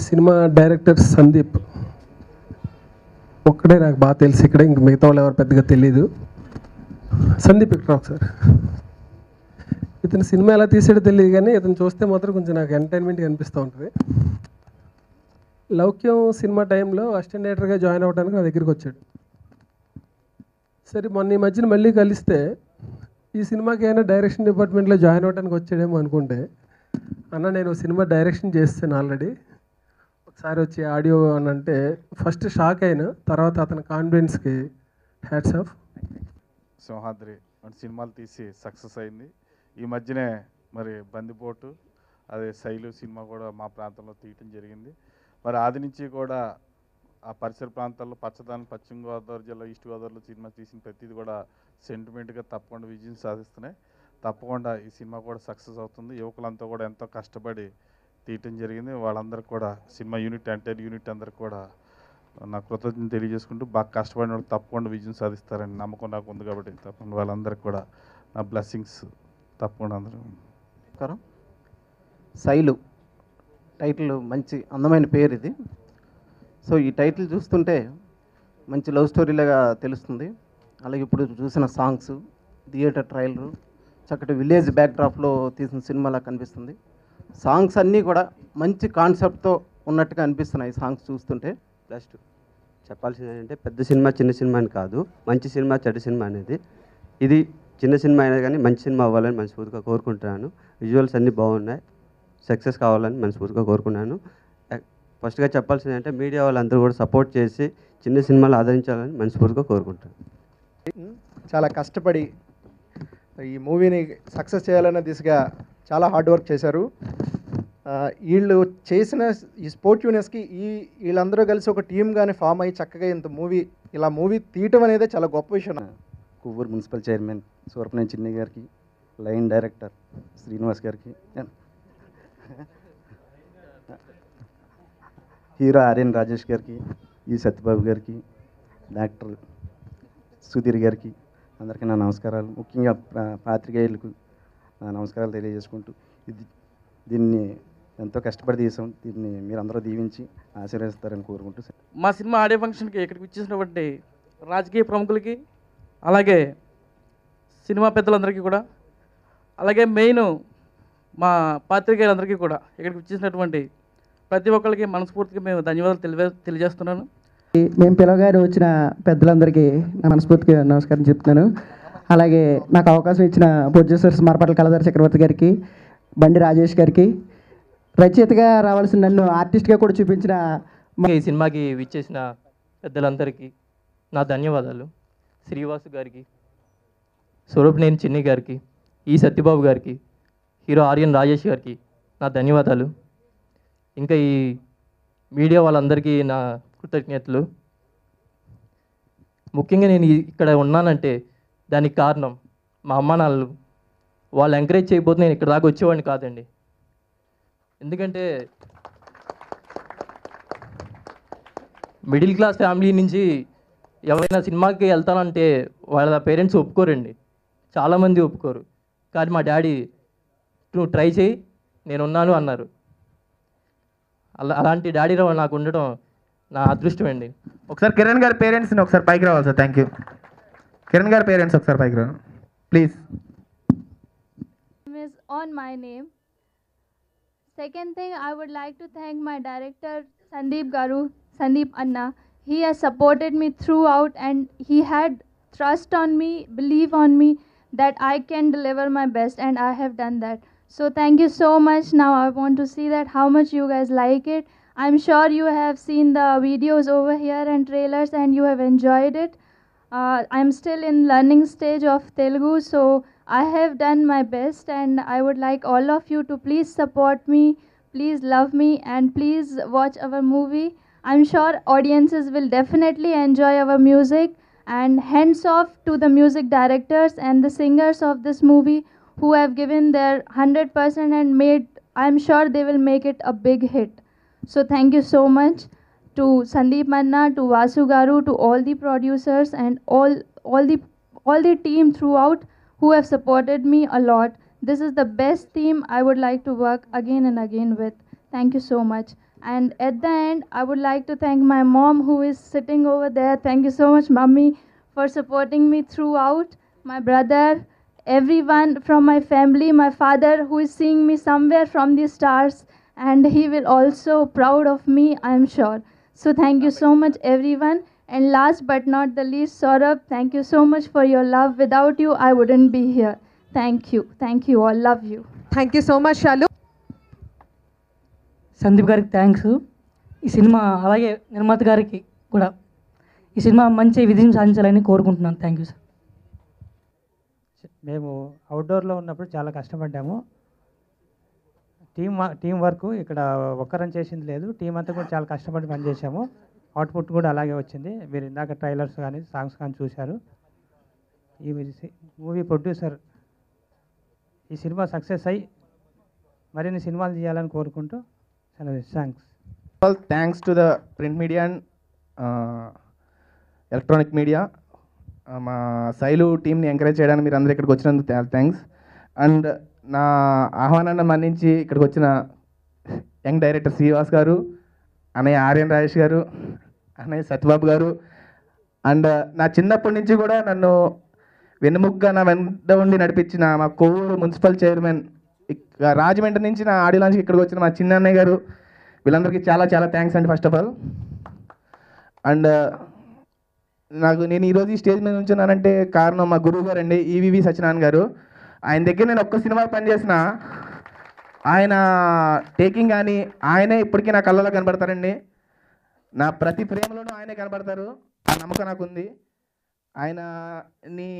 Cinema director Sandeep ఒక్కడే నాకు బాగా తెలుసు ఇక్కడ, ఇంక మిగతా వాళ్ళు ఎవరు పెద్దగా తెలీదు. సందీప్ ఇక్కడ ఒకసారి. ఇతను సినిమా ఎలా తీసాడో తెలియదు కానీ ఇతను చూస్తే మాత్రం కొంచెం నాకు ఎంటర్టైన్మెంట్గా అనిపిస్తూ ఉంటుంది. లౌక్యం సినిమా టైంలో అసిస్టెంట్ డైరెక్టర్గా జాయిన్ అవ్వడానికి నా దగ్గరికి వచ్చాడు. సరే మొన్న ఈ మధ్యన మళ్ళీ కలిస్తే ఈ సినిమాకి అయినా డైరెక్షన్ డిపార్ట్మెంట్లో జాయిన్ అవ్వడానికి వచ్చాడేమో అనుకుంటే, అన్న నేను సినిమా డైరెక్షన్ చేస్తాను ఆల్రెడీ, ఒకసారి వచ్చి ఆడియో అని అంటే ఫస్ట్ షాక్ అయినా, తర్వాత అతని కాన్ఫిడెన్స్కి హ్యాట్స్ ఆఫ్. సింహాద్రి వంటి సినిమాలు తీసి సక్సెస్ అయింది. ఈ మధ్యనే మరి బందిపోటు, అదే శైలు సినిమా కూడా మా ప్రాంతంలో తీయటం జరిగింది. మరి ఆది నుంచి కూడా ఆ పరిసర ప్రాంతాల్లో పచ్చదనం, పశ్చిమ గోదావరి జిల్లా, ఈస్ట్ గోదావరిలో సినిమా తీసిన ప్రతిది కూడా సెంటిమెంట్గా తప్పకుండా విజయం సాధిస్తున్నాయి. తప్పకుండా ఈ సినిమా కూడా సక్సెస్ అవుతుంది. యువకులంతా కూడా ఎంతో కష్టపడి తీయటం జరిగింది. వాళ్ళందరికీ కూడా సినిమా యూనిట్, ఎంటైర్ యూనిట్ అందరికి కూడా నా కృతజ్ఞతలు తెలియజేసుకుంటూ, బాగా కష్టపడిన వాళ్ళు తప్పకుండా విజయం సాధిస్తారని నమ్మకం నాకు ఉంది. కాబట్టి తప్పకుండా వాళ్ళందరికీ కూడా నా బ్లెస్సింగ్స్ తప్పకుండా అందరూ. శైలు టైటిల్ మంచి అందమైన పేరు ఇది. సో ఈ టైటిల్ చూస్తుంటే మంచి లవ్ స్టోరీలాగా తెలుస్తుంది. అలాగే ఇప్పుడు చూసిన సాంగ్స్, థియేటర్ ట్రైలరు, చక్కటి విలేజ్ బ్యాక్డ్రాప్లో తీసిన సినిమాలా కనిపిస్తుంది. సాంగ్స్ అన్నీ కూడా మంచి కాన్సెప్ట్తో ఉన్నట్టుగా అనిపిస్తున్నాయి సాంగ్స్ చూస్తుంటే. లాస్ట్ చెప్పాల్సింది ఏంటంటే, పెద్ద సినిమా చిన్న సినిమా అని కాదు, మంచి సినిమా చెడ్డ సినిమా అనేది. ఇది చిన్న సినిమా అయినా కానీ మంచి సినిమా అవ్వాలని మనస్ఫూర్తిగా కోరుకుంటున్నాను. విజువల్స్ అన్నీ బాగున్నాయి, సక్సెస్ కావాలని మనస్ఫూర్తిగా కోరుకున్నాను. ఫస్ట్గా చెప్పాల్సింది అంటే, మీడియా వాళ్ళందరూ కూడా సపోర్ట్ చేసి చిన్న సినిమాలు ఆదరించాలని మనస్ఫూర్తిగా కోరుకుంటాను. చాలా కష్టపడి ఈ మూవీని సక్సెస్ చేయాలనే దిశగా చాలా హార్డ్ వర్క్ చేశారు. వీళ్ళు చేసిన ఈ స్పోర్ట్ యూనియన్స్కి వీళ్ళందరూ కలిసి ఒక టీమ్గానే ఫామ్ అయ్యి చక్కగా ఇంత మూవీ తీయటం అనేది చాలా గొప్ప విషయం. కొవ్వూరు మున్సిపల్ చైర్మన్ సూరపనేని చిన్ని గారికి, లైన్ డైరెక్టర్ శ్రీనివాస్ గారికి, హీరో ఆర్యన్ రాజేష్ గారికి, ఈ సత్యబాబు గారికి, డాక్టర్ సుధీర్ గారికి అందరికీ నా నమస్కారాలు. ముఖ్యంగా పాత్రికేయులకు నా నమస్కారాలు తెలియజేసుకుంటూ, దీన్ని ఎంతో కష్టపడి తీసాం. దీన్ని మీరందరూ దీవించి ఆశీర్వదిస్తారని కోరుకుంటూ మా సినిమా ఆడియో ఫంక్షన్కి ఇక్కడికి వచ్చేసినటువంటి రాజకీయ ప్రముఖులకి, అలాగే సినిమా పెద్దలందరికీ కూడా, అలాగే మెయిన్ మా పాత్రికేయులందరికీ కూడా, ఇక్కడికి వచ్చేసినటువంటి ప్రతి ఒక్కరికి మనస్ఫూర్తిగా మేము ధన్యవాదాలు తెలియజేస్తున్నాను. మేము పిల్లగారు వచ్చిన పెద్దలందరికీ నా మనస్ఫూర్తిగా నమస్కారం చెప్తున్నాను. అలాగే నాకు అవకాశం ఇచ్చిన ప్రొడ్యూసర్స్ మరపట్ల కళాధర చక్రవర్తి గారికి, బండి రాజేష్ గారికి, రచయితగా రావాల్సిన నన్ను ఆర్టిస్ట్గా కూడా చూపించిన ఈ సినిమాకి విచ్చేసిన పెద్దలందరికీ నా ధన్యవాదాలు. శ్రీవాసు గారికి, సూరపనేని చిన్ని గారికి, ఈ సత్యబాబు గారికి, హీరో ఆర్యన్ రాజేష్ గారికి నా ధన్యవాదాలు. ఇంకా ఈ మీడియా వాళ్ళందరికీ నా కృతజ్ఞతలు. ముఖ్యంగా నేను ఇక్కడ ఉన్నానంటే దానికి కారణం మా అమ్మ నాన్నలు. వాళ్ళు ఎంకరేజ్ చేయకపోతే నేను ఇక్కడ దాకా వచ్చేవాడిని కాదండి. ఎందుకంటే మిడిల్ క్లాస్ ఫ్యామిలీ నుంచి ఎవరైనా సినిమాకి వెళ్తానంటే వాళ్ళ పేరెంట్స్ ఒప్పుకోరండి, చాలామంది ఒప్పుకోరు. కానీ మా డాడీ నువ్వు ట్రై చేయి, నేనున్నాను అన్నారు. అలాంటి డాడీ నాకు ఉండడం నా అదృష్టం అండి. ఒకసారి కిరణ్ గారి పేరెంట్స్ని ఒకసారి పైకి రావాలి సార్. Thank you. కిరణ్ గారి పేరెంట్స్ ఒకసారి పైకి రావాలి please. On my name. Second thing, I would like to thank my director Sandeep Anna. He has supported me throughout and he had trust on me, belief on me that I can deliver my best, and I have done that. So thank you so much. Now I want to see that how much you guys like it. I'm sure you have seen the videos over here and trailers and you have enjoyed it. I'm still in learning stage of Telugu, so I have done my best, and I would like all of you to please support me, please love me, and please watch our movie. I'm sure audiences will definitely enjoy our music, and hands off to the music directors and the singers of this movie who have given their 100% and made, I'm sure they will make it a big hit. So thank you so much to Sandeep Manna, to Vasu Garu, to all the producers and all the team throughout who have supported me a lot. This is the best team I would like to work again and again with. Thank you so much. And at the end, I would like to thank my mom who is sitting over there. Thank you so much, Mummy, for supporting me throughout. My brother, everyone from my family, my father who is seeing me somewhere from the stars, and he will also proud of me, I am sure. So thank you so much, everyone. And last but not the least, Saurabh, thank you so much for your love. Without you, I wouldn't be here. Thank you. Thank you all. Love you. Thank you so much Shalu. Sandeep గారికి thanks. ఈ cinema అలాగే నిర్మాత గారికి కూడా ఈ cinema మంచి విజయం సాధించాలని కోరుకుంటున్నాను. Thank you sir. మేము అవుట్డోర్లో ఉన్నప్పుడు చాలా కష్టపడ్డాము. టీం వర్క్ ఇక్కడ ఒక్కరం చేసింది లేదు, టీం అంతా కూడా చాలా కష్టపడి పనిచేసాము. అవుట్పుట్ కూడా అలాగే వచ్చింది. మీరు ఇందాక ట్రైలర్స్ కానీ సాంగ్స్ కానీ చూశారు. ఈ మూవీ ప్రొడ్యూసర్ ఈ సినిమా సక్సెస్ అయ్యి మరిన్ని సినిమాలు చేయాలని కోరుకుంటూ thanks. Thanks to the print media and electronic media. మా శైలు టీంని ఎంకరేజ్ చేయడానికి మీరు అందరూ ఇక్కడికి వచ్చినందుకు థ్యాంక్స్. అండ్ నా ఆహ్వానాన్ని మన్నించి ఇక్కడికి వచ్చిన యంగ్ డైరెక్టర్ శ్రీవాస్ గారు, అన్నయ్య ఆర్యన్ రాజేష్ గారు, అన్నయ్య సత్యబాబు గారు, అండ్ నా చిన్నప్పటి నుంచి కూడా నన్ను వెన్నుముగ్గా నా వెంట ఉండి నడిపించిన మా కొవ్వూరు మున్సిపల్ చైర్మన్, రాజమండ్రి నుంచి నా ఆడియో లాంచ్కి ఇక్కడికి వచ్చిన మా చిన్న అన్నయ్య గారు, వీళ్ళందరికీ చాలా చాలా థ్యాంక్స్ అండి ఫస్ట్ ఆఫ్ ఆల్. అండ్ నేను ఈరోజు ఈ స్టేజ్ మీద ఉంచున్నానంటే కారణం మా గురువు గారు అండి, ఈవివి సత్యనారాయణ గారు. ఆయన దగ్గర నేను ఒక్క సినిమా పనిచేసిన ఆయన టేకింగ్ కానీ ఆయనే ఇప్పటికీ నా కళ్ళలో కనబడతారండి. నా ప్రతి ఫ్రేమ్లోనూ ఆయనే కనబడతారు. ఆ నమ్మకం నాకుంది. ఆయనని